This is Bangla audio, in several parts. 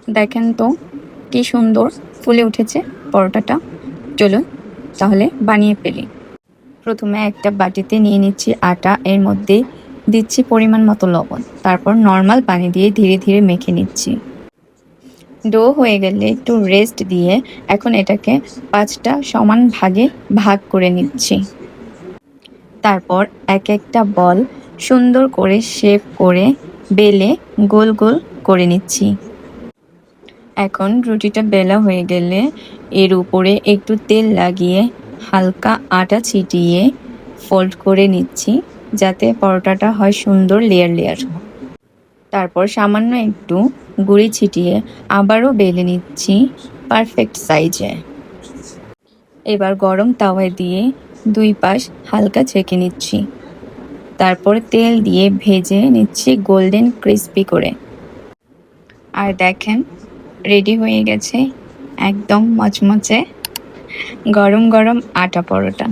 দেখেন তো কি সুন্দর ফুলে উঠেছে পরোটাটা। চলুন তাহলে বানিয়ে ফেলি। প্রথমে একটা বাটিতে নিয়ে নিচ্ছি আটা, এর মধ্যে দিচ্ছি পরিমাণ মতো লবণ, তারপর নর্মাল পানি দিয়ে ধীরে ধীরে মেখে নিচ্ছি। ডো হয়ে গেলে একটু রেস্ট দিয়ে এখন এটাকে 5টা সমান ভাগে ভাগ করে নিচ্ছি। তারপর এক একটা বল সুন্দর করে শেপ করে বেলে গোল গোল করে নিচ্ছি। এখন রুটিটা বেলা হয়ে গেলে এর উপরে একটু তেল লাগিয়ে হালকা আটা ছিটিয়ে ফোল্ড করে নিচ্ছি, যাতে পরোটাটা হয় সুন্দর লেয়ার লেয়ার। তারপর সামান্য একটু গুঁড়ি ছিটিয়ে আবারও বেলে নিচ্ছি পারফেক্ট সাইজে। এবার গরম তাওয়ায় দিয়ে 2 পাশ হালকা ছেঁকে নিচ্ছি। তারপর তেল দিয়ে ভেজে নিচ্ছি গোল্ডেন ক্রিস্পি করে। আর দেখেন রেডি হয়ে গেছে একদম মচমচে গরম গরম আটা পরোটা।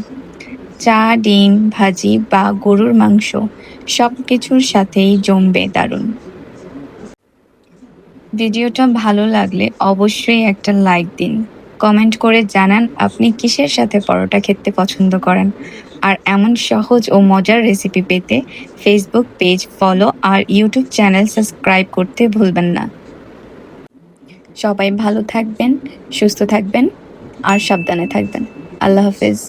চা, ডিম ভাজি বা গরুর মাংস সব কিছুর সাথেই জমবে দারুণ। ভিডিওটা ভালো লাগলে অবশ্যই একটা লাইক দিন, কমেন্ট করে জানান আপনি কিসের সাথে পরোটা খেতে পছন্দ করেন। আর এমন সহজ ও মজার রেসিপি পেতে ফেসবুক পেজ ফলো আর ইউটিউব চ্যানেল সাবস্ক্রাইব করতে ভুলবেন না। সবাই ভালো থাকবেন, সুস্থ থাকবেন আর সাবধানে থাকবেন। আল্লাহ হাফেজ।